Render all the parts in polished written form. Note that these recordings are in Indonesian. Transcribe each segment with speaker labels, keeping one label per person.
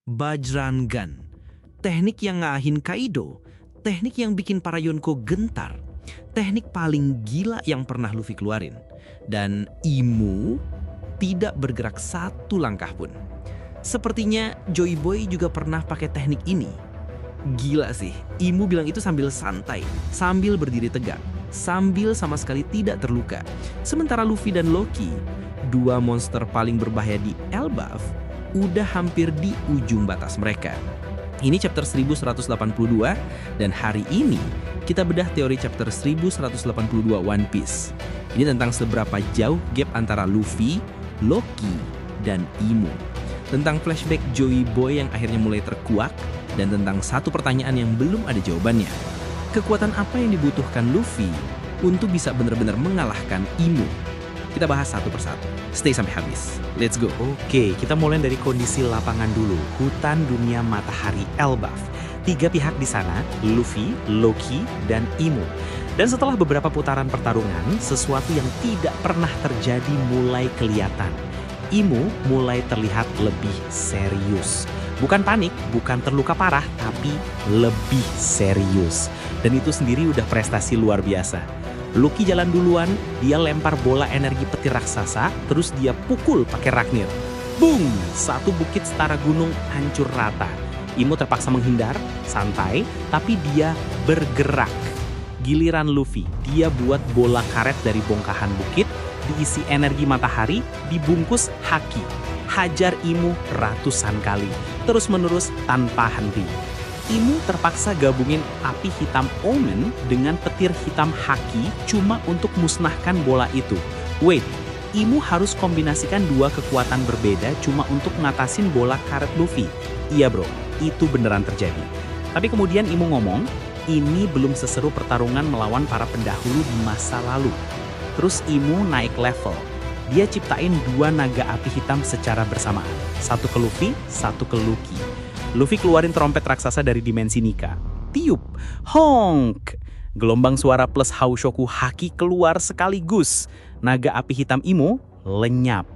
Speaker 1: Bajrangan, teknik yang ngaahin Kaido, teknik yang bikin para Yonko gentar, teknik paling gila yang pernah Luffy keluarin. Dan Imu tidak bergerak satu langkah pun. Sepertinya Joy Boy juga pernah pakai teknik ini. Gila sih, Imu bilang itu sambil santai, sambil berdiri tegak, sambil sama sekali tidak terluka. Sementara Luffy dan Loki, dua monster paling berbahaya di Elbaf, udah hampir di ujung batas mereka. Ini chapter 1182 dan hari ini kita bedah teori chapter 1182 One Piece. Ini tentang seberapa jauh gap antara Luffy, Loki, dan Imu. Tentang flashback Joy Boy yang akhirnya mulai terkuak dan tentang satu pertanyaan yang belum ada jawabannya. Kekuatan apa yang dibutuhkan Luffy untuk bisa benar-benar mengalahkan Imu? Kita bahas satu persatu. Stay sampai habis. Let's go.
Speaker 2: Oke, kita mulai dari kondisi lapangan dulu. Hutan dunia matahari Elbaf. 3 pihak di sana, Luffy, Loki, dan Imu. Dan setelah beberapa putaran pertarungan, sesuatu yang tidak pernah terjadi mulai kelihatan. Imu mulai terlihat lebih serius. Bukan panik, bukan terluka parah, tapi lebih serius. Dan itu sendiri udah prestasi luar biasa. Luffy jalan duluan, dia lempar bola energi petir raksasa, terus dia pukul pakai Ragnir. Boom! Satu bukit setara gunung hancur rata. Imu terpaksa menghindar, santai, tapi dia bergerak. Giliran Luffy, dia buat bola karet dari bongkahan bukit, diisi energi matahari, dibungkus haki. Hajar Imu ratusan kali, terus-menerus tanpa henti. Imu terpaksa gabungin api hitam Omen dengan petir hitam haki cuma untuk musnahkan bola itu. Wait, Imu harus kombinasikan dua kekuatan berbeda cuma untuk ngatasin bola karet Luffy. Iya bro, itu beneran terjadi. Tapi kemudian Imu ngomong, ini belum seseru pertarungan melawan para pendahulu di masa lalu. Terus Imu naik level. Dia ciptain 2 naga api hitam secara bersamaan. Satu ke Luffy, satu ke Loki. Luffy keluarin trompet raksasa dari dimensi Nika. Tiup, honk. Gelombang suara plus Haushoku haki keluar sekaligus. Naga api hitam Imu lenyap.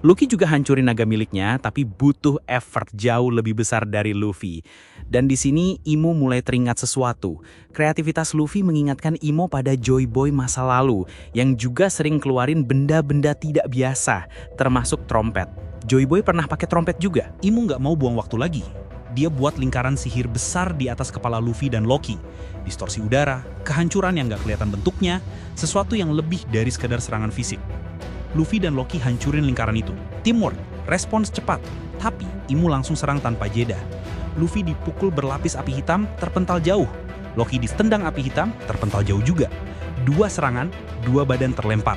Speaker 2: Luffy juga hancurin naga miliknya, tapi butuh effort jauh lebih besar dari Luffy. Dan di sini Imu mulai teringat sesuatu. Kreativitas Luffy mengingatkan Imu pada Joy Boy masa lalu, yang juga sering keluarin benda-benda tidak biasa, termasuk trompet. Joy Boy pernah pakai trompet juga.
Speaker 3: Imu nggak mau buang waktu lagi. Dia buat lingkaran sihir besar di atas kepala Luffy dan Loki. Distorsi udara, kehancuran yang nggak kelihatan bentuknya, sesuatu yang lebih dari sekadar serangan fisik. Luffy dan Loki hancurin lingkaran itu. Teamwork, respons cepat, tapi Imu langsung serang tanpa jeda. Luffy dipukul berlapis api hitam, terpental jauh. Loki ditendang api hitam, terpental jauh juga. 2 serangan, 2 badan terlempar.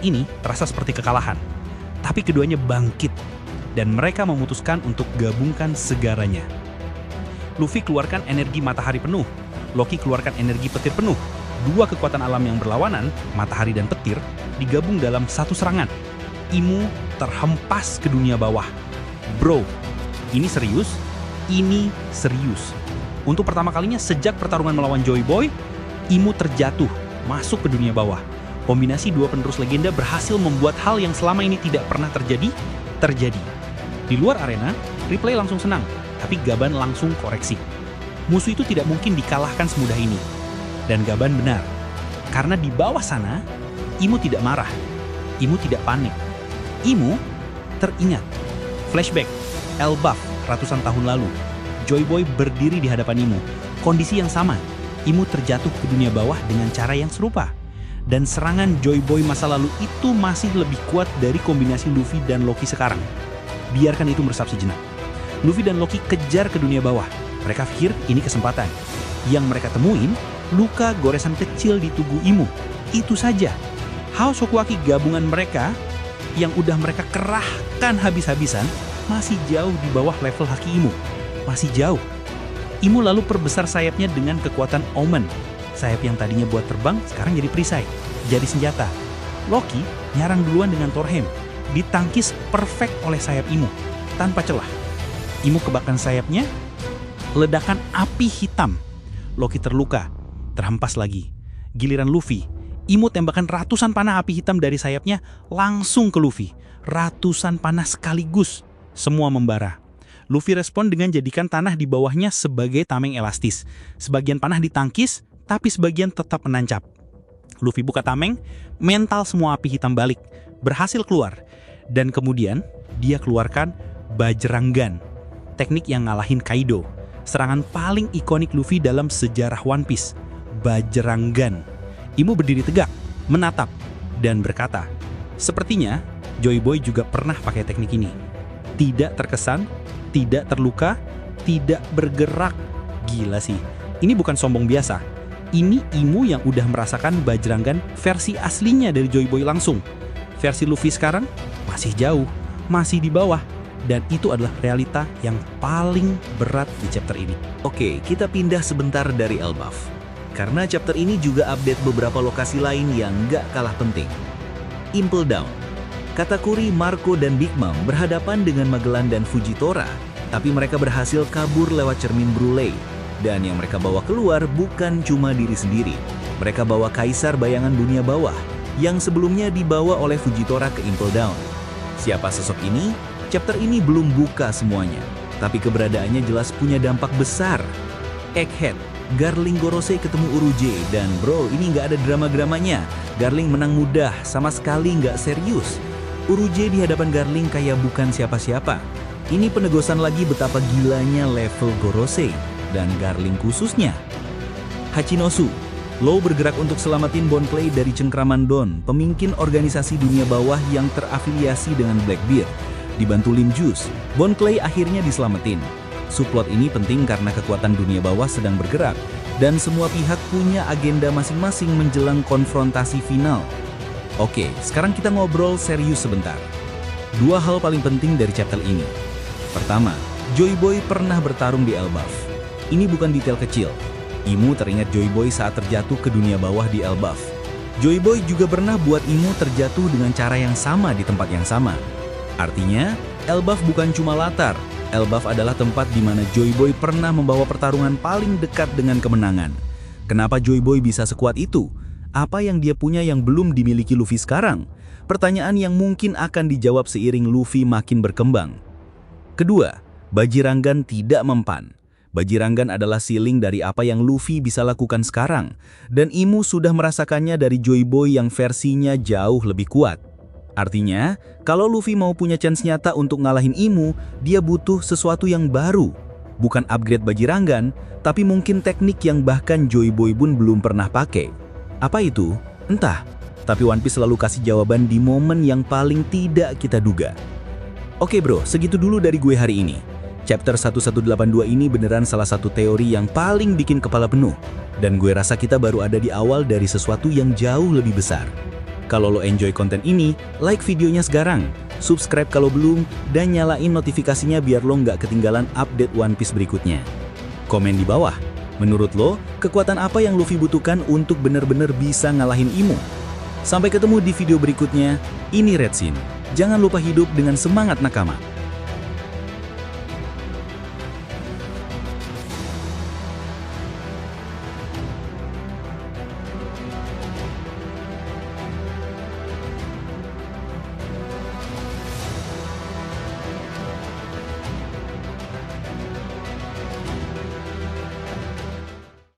Speaker 3: Ini terasa seperti kekalahan. Tapi keduanya bangkit, dan mereka memutuskan untuk gabungkan segaranya. Luffy keluarkan energi matahari penuh, Loki keluarkan energi petir penuh. 2 kekuatan alam yang berlawanan, matahari dan petir, digabung dalam satu serangan. Imu terhempas ke dunia bawah. Bro, ini serius? Ini serius. Untuk pertama kalinya sejak pertarungan melawan Joy Boy, Imu terjatuh, masuk ke dunia bawah. Kombinasi 2 penerus legenda berhasil membuat hal yang selama ini tidak pernah terjadi. Di luar arena, Ripley langsung senang, tapi Gaban langsung koreksi. Musuh itu tidak mungkin dikalahkan semudah ini. Dan Gaban benar, karena di bawah sana, Imu tidak marah, Imu tidak panik. Imu teringat. Flashback, Elbaf ratusan tahun lalu. Joy Boy berdiri di hadapan Imu. Kondisi yang sama, Imu terjatuh ke dunia bawah dengan cara yang serupa. Dan serangan Joy Boy masa lalu itu masih lebih kuat dari kombinasi Luffy dan Loki sekarang. Biarkan itu meresap sejenak. Luffy dan Loki kejar ke dunia bawah. Mereka pikir ini kesempatan. Yang mereka temuin, luka goresan kecil di tubuh Imu. Itu saja. Haushoku haki gabungan mereka yang udah mereka kerahkan habis-habisan masih jauh di bawah level haki Imu. Masih jauh. Imu lalu perbesar sayapnya dengan kekuatan Omen. Sayap yang tadinya buat terbang sekarang jadi perisai, jadi senjata. Loki nyarang duluan dengan Torhem. Ditangkis perfect oleh sayap Imu, tanpa celah. Imu kebakar sayapnya, ledakan api hitam. Loki terluka, terhempas lagi. Giliran Luffy, Imu tembakan ratusan panah api hitam dari sayapnya langsung ke Luffy. Ratusan panah sekaligus, semua membara. Luffy respon dengan jadikan tanah di bawahnya sebagai tameng elastis. Sebagian panah ditangkis, tapi sebagian tetap menancap. Luffy buka tameng, mental semua api hitam balik, berhasil keluar. Dan kemudian, dia keluarkan Bajrangan, teknik yang ngalahin Kaido. Serangan paling ikonik Luffy dalam sejarah One Piece, Bajrangan. Imu berdiri tegak, menatap, dan berkata, "Sepertinya Joy Boy juga pernah pakai teknik ini. Tidak terkesan, tidak terluka, tidak bergerak." Gila sih, ini bukan sombong biasa. Ini Imu yang udah merasakan Bajrangan versi aslinya dari Joy Boy langsung. Versi Luffy sekarang masih jauh, masih di bawah. Dan itu adalah realita yang paling berat di chapter ini.
Speaker 1: Oke, kita pindah sebentar dari Elbaf. Karena chapter ini juga update beberapa lokasi lain yang nggak kalah penting. Impel Down. Katakuri, Marco, dan Big Mom berhadapan dengan Magellan dan Fujitora, tapi mereka berhasil kabur lewat cermin Bruley. Dan yang mereka bawa keluar bukan cuma diri sendiri. Mereka bawa Kaisar Bayangan Dunia Bawah, yang sebelumnya dibawa oleh Fujitora ke Impel Down. Siapa sosok ini? Chapter ini belum buka semuanya, tapi keberadaannya jelas punya dampak besar. Egghead, Garling Gorosei ketemu Uruje, dan bro, ini nggak ada drama-dramanya. Garling menang mudah, sama sekali nggak serius. Uruje di hadapan Garling kayak bukan siapa-siapa. Ini penegasan lagi betapa gilanya level Gorosei, dan Garling khususnya. Hachinosu, Law bergerak untuk selamatin Bon Clay dari cengkraman Don, pemimpin organisasi dunia bawah yang terafiliasi dengan Blackbeard. Dibantu Lim Juice, Bon Clay akhirnya diselamatin. Subplot ini penting karena kekuatan dunia bawah sedang bergerak, dan semua pihak punya agenda masing-masing menjelang konfrontasi final. Oke, sekarang kita ngobrol serius sebentar. Dua hal paling penting dari chapter ini. Pertama, Joy Boy pernah bertarung di Elbaf. Ini bukan detail kecil. Imu teringat Joy Boy saat terjatuh ke dunia bawah di Elbaf. Joy Boy juga pernah buat Imu terjatuh dengan cara yang sama di tempat yang sama. Artinya, Elbaf bukan cuma latar. Elbaf adalah tempat di mana Joy Boy pernah membawa pertarungan paling dekat dengan kemenangan. Kenapa Joy Boy bisa sekuat itu? Apa yang dia punya yang belum dimiliki Luffy sekarang? Pertanyaan yang mungkin akan dijawab seiring Luffy makin berkembang. Kedua, Bajrangan tidak mempan. Bajrangan adalah ceiling dari apa yang Luffy bisa lakukan sekarang. Dan Imu sudah merasakannya dari Joy Boy yang versinya jauh lebih kuat. Artinya, kalau Luffy mau punya chance nyata untuk ngalahin Imu, dia butuh sesuatu yang baru. Bukan upgrade Bajrangan, tapi mungkin teknik yang bahkan Joy Boy pun belum pernah pakai. Apa itu? Entah. Tapi One Piece selalu kasih jawaban di momen yang paling tidak kita duga. Oke bro, segitu dulu dari gue hari ini. Chapter 1182 ini beneran salah satu teori yang paling bikin kepala penuh. Dan gue rasa kita baru ada di awal dari sesuatu yang jauh lebih besar. Kalau lo enjoy konten ini, like videonya sekarang, subscribe kalau belum, dan nyalain notifikasinya biar lo nggak ketinggalan update One Piece berikutnya. Komen di bawah, menurut lo, kekuatan apa yang Luffy butuhkan untuk bener-bener bisa ngalahin Imu? Sampai ketemu di video berikutnya, ini Red Sin. Jangan lupa hidup dengan semangat nakama.